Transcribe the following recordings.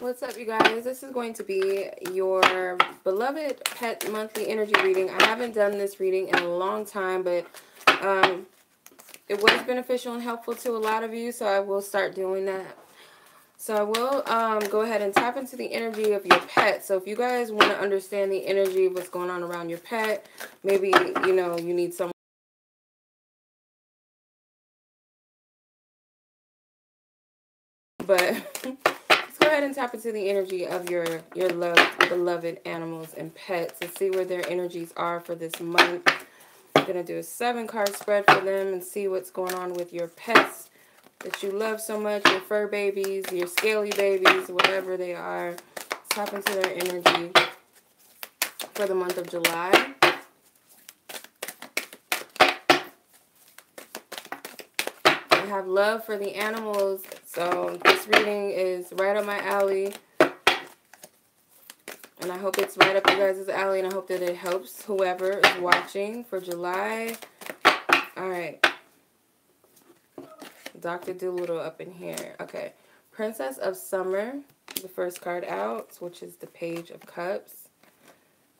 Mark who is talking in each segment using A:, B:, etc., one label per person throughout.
A: What's up, you guys? This is going to be your beloved pet monthly energy reading. I haven't done this reading in a long time, but it was beneficial and helpful to a lot of you, so I will start doing that. So I will go ahead and tap into the energy of your pet. So if you guys want to understand the energy of what's going on around your pet, maybe, you need someone. But let's go ahead and tap into the energy of your loved, beloved animals and pets and see where their energies are for this month. I'm going to do a 7-card spread for them and see what's going on with your pets that you love so much, your fur babies, your scaly babies, whatever they are. Let's tap into their energy for the month of July. I have love for the animals, so this reading is right up my alley. And I hope it's right up you guys' alley, and I hope that it helps whoever is watching for July. Alright. Dr. Doolittle up in here. Okay. Princess of Summer, the first card out, which is the Page of Cups.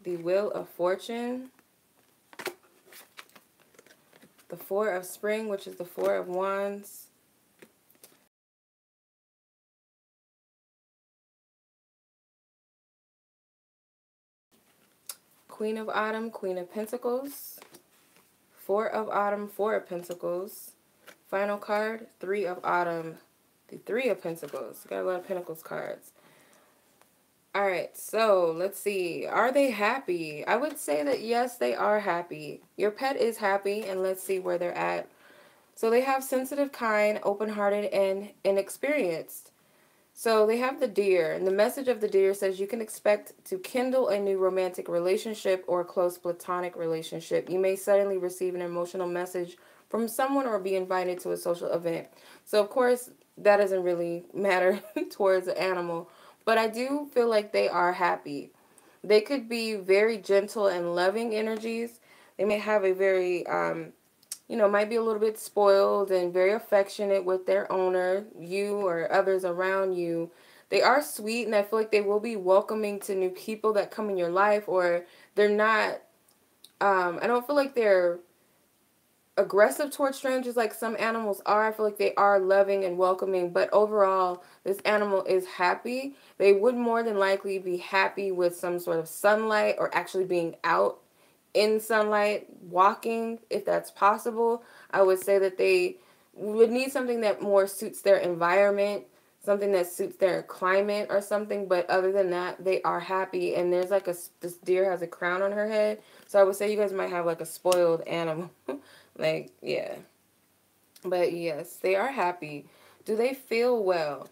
A: The Wheel of Fortune. The Four of Spring, which is the Four of Wands. Queen of Autumn, Queen of Pentacles. Four of Autumn, Four of Pentacles. Final card, Three of Autumn, the Three of Pentacles. Got a lot of Pentacles cards. Alright, so let's see. Are they happy? I would say that yes, they are happy. Your pet is happy, and let's see where they're at. So they have sensitive, kind, open-hearted, and inexperienced. So they have the deer, and the message of the deer says you can expect to kindle a new romantic relationship or a close platonic relationship. You may suddenly receive an emotional message from someone or be invited to a social event. So, of course, that doesn't really matter towards the animal. But I do feel like they are happy. They could be very gentle and loving energies. They may have a very, might be a little bit spoiled and very affectionate with their owner, you or others around you. They are sweet, and I feel like they will be welcoming to new people that come in your life, or they're not, I don't feel like they're aggressive towards strangers like some animals are. I feel like they are loving and welcoming, but overall, this animal is happy. They would more than likely be happy with some sort of sunlight or actually being out in sunlight, walking, if that's possible. I would say that they would need something that more suits their environment, something that suits their climate or something, but other than that, they are happy. And there's like this deer has a crown on her head, so I would say you guys might have like a spoiled animal. Like, yeah. But yes, they are happy. Do they feel well?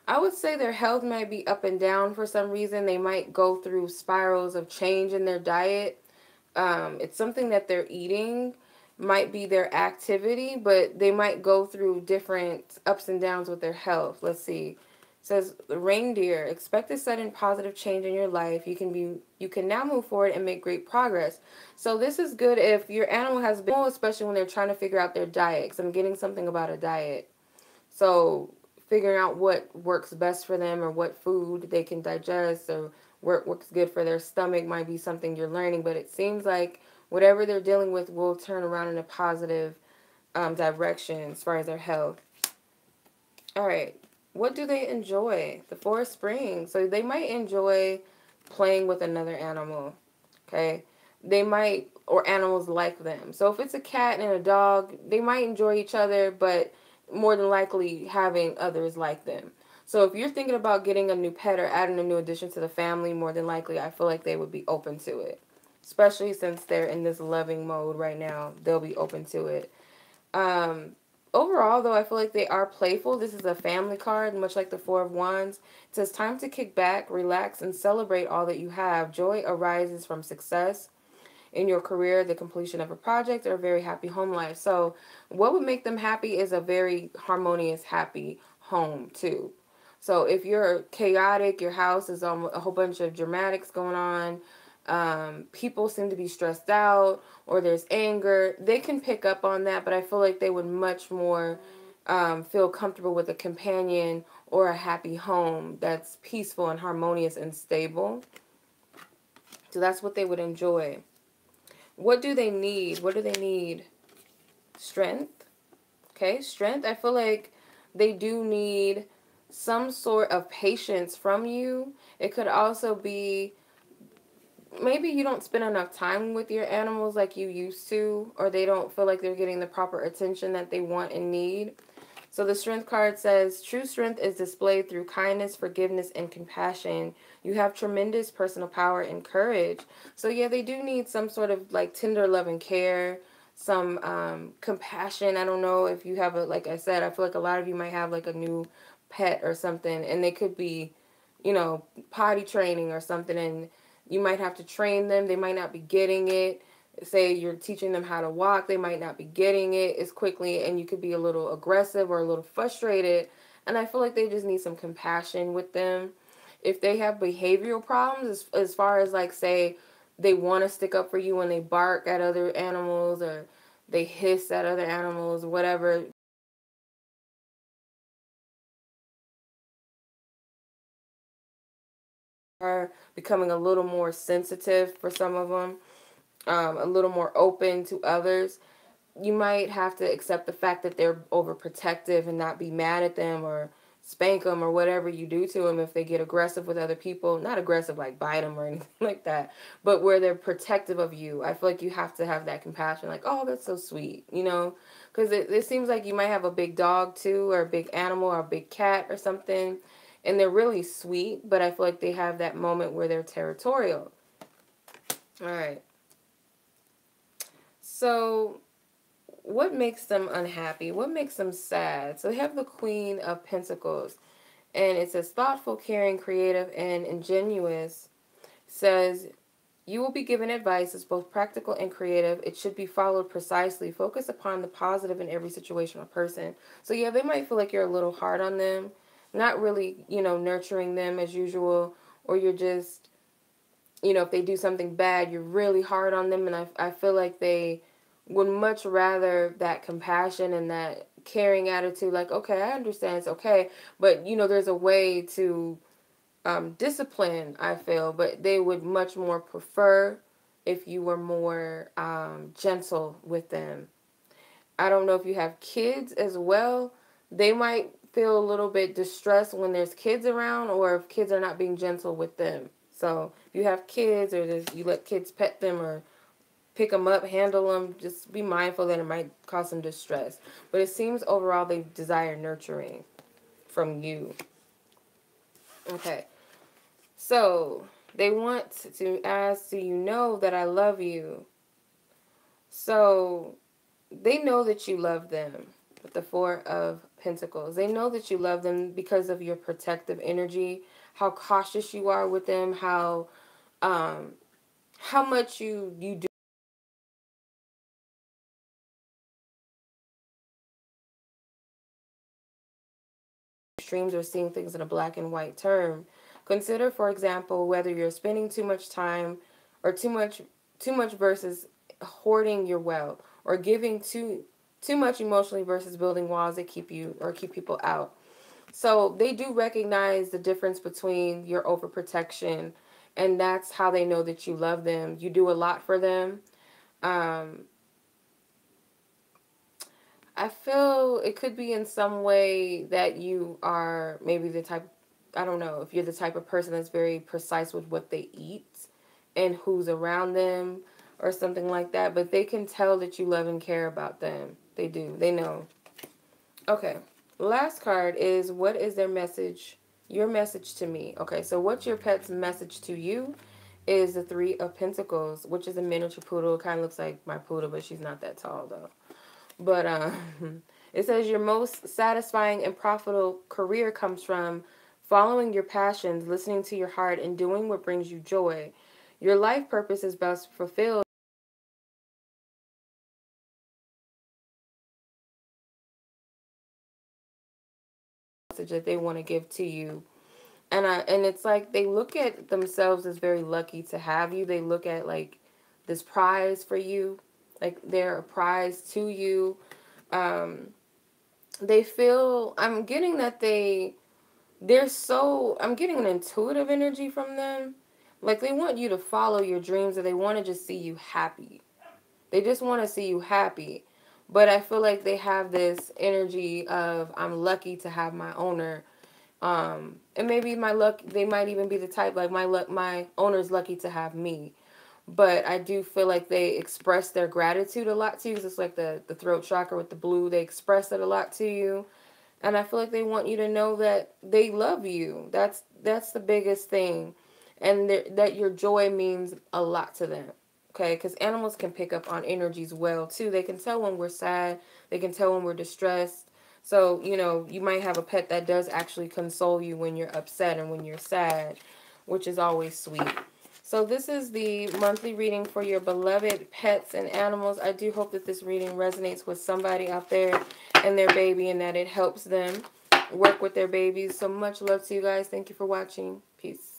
A: I would say their health might be up and down for some reason. They might go through spirals of change in their diet. It's something that they're eating, might be their activity, but they might go through different ups and downs with their health. Let's see. It says the reindeer, expect a sudden positive change in your life. You can now move forward and make great progress. So this is good if your animal has been, especially when they're trying to figure out their diet. 'Cause I'm getting something about a diet. So figuring out what works best for them, or what food they can digest, or what works good for their stomach might be something you're learning. But it seems like whatever they're dealing with will turn around in a positive direction as far as their health. All right. What do they enjoy? The Four of Spring. So they might enjoy playing with another animal. Okay. They might, or animals like them. So if it's a cat and a dog, they might enjoy each other, but more than likely having others like them. So if you're thinking about getting a new pet or adding a new addition to the family, more than likely I feel like they would be open to it. Especially since they're in this loving mode right now. They'll be open to it. Overall, though, I feel like they are playful. This is a family card, much like the Four of Wands. It says, time to kick back, relax, and celebrate all that you have. Joy arises from success in your career, the completion of a project, or a very happy home life. So what would make them happy is a very harmonious, happy home, too. So if you're chaotic, your house is on a whole bunch of dramatics going on, people seem to be stressed out, or there's anger, they can pick up on that, but I feel like they would much more feel comfortable with a companion or a happy home that's peaceful and harmonious and stable. So that's what they would enjoy. What do they need? What do they need? Strength. Okay, strength. I feel like they do need some sort of patience from you. It could also be maybe you don't spend enough time with your animals like you used to, or they don't feel like they're getting the proper attention that they want and need. So the strength card says, true strength is displayed through kindness, forgiveness, and compassion. You have tremendous personal power and courage. So yeah, they do need some sort of like tender love and care, some compassion. I don't know if you have like I said, I feel like a lot of you might have like a new pet or something, and they could be, potty training or something, and you might have to train them. They might not be getting it. Say you're teaching them how to walk, they might not be getting it as quickly, and you could be a little aggressive or a little frustrated. And I feel like they just need some compassion with them. If they have behavioral problems, as far as like, say, they want to stick up for you when they bark at other animals or they hiss at other animals, whatever, are becoming a little more sensitive for some of them, a little more open to others. You might have to accept the fact that they're overprotective and not be mad at them or spank them or whatever you do to them if they get aggressive with other people. Not aggressive like bite them or anything like that, but where they're protective of you. I feel like you have to have that compassion, like, oh, that's so sweet, because it seems like you might have a big dog too, or a big animal or a big cat or something, and they're really sweet, but I feel like they have that moment where they're territorial. All right. So what makes them unhappy? What makes them sad? So they have the Queen of Pentacles, and it says thoughtful, caring, creative, and ingenuous. It says you will be given advice that's both practical and creative. It should be followed precisely. Focus upon the positive in every situation or person. So yeah, they might feel like you're a little hard on them, not really, nurturing them as usual, or you're just, if they do something bad, you're really hard on them, and I feel like they would much rather that compassion and that caring attitude, like, okay, I understand, it's okay, but, there's a way to discipline, I feel, but they would much more prefer if you were more gentle with them. I don't know if you have kids as well. They might feel a little bit distressed when there's kids around, or if kids are not being gentle with them. So if you have kids, or you let kids pet them or pick them up, handle them, just be mindful that it might cause some distress. But it seems overall they desire nurturing from you. Okay. So they want to ask, do you know that I love you? So they know that you love them with the Four of Pentacles. They know that you love them because of your protective energy, how cautious you are with them, how much you do extremes or seeing things in a black and white term. Consider, for example, whether you're spending too much time or too much versus hoarding your wealth, or giving too much emotionally versus building walls that keep people out. So they do recognize the difference between your overprotection, and that's how they know that you love them. You do a lot for them. I feel it could be in some way that you are maybe the type, I don't know, if you're the type of person that's very precise with what they eat and who's around them or something like that. But they can tell that you love and care about them. They do. They know. Okay. Last card is, what is their message? Your message to me. Okay, so what's your pet's message to you is the Three of Pentacles, which is a miniature poodle. It kind of looks like my poodle, but she's not that tall, though. But it says your most satisfying and profitable career comes from following your passions, listening to your heart, and doing what brings you joy. Your life purpose is best fulfilled that they want to give to you. And it's like they look at themselves as very lucky to have you. They look at like this prize for you, like they're a prize to you. They feel, I'm getting that they they're so, I'm getting an intuitive energy from them. Like they want you to follow your dreams, or they want to just see you happy. They just want to see you happy. But I feel like they have this energy of, I'm lucky to have my owner. And maybe my luck, they might even be the type, like my owner's lucky to have me. But I do feel like they express their gratitude a lot to you. 'Cause it's like the throat chakra with the blue. They express it a lot to you. And I feel like they want you to know that they love you. That's the biggest thing. And that your joy means a lot to them. Okay? Because animals can pick up on energies well, too. They can tell when we're sad. They can tell when we're distressed. So, you know, you might have a pet that does actually console you when you're upset and when you're sad, which is always sweet. So this is the monthly reading for your beloved pets and animals. I do hope that this reading resonates with somebody out there and their baby, and that it helps them work with their babies. So much love to you guys. Thank you for watching. Peace.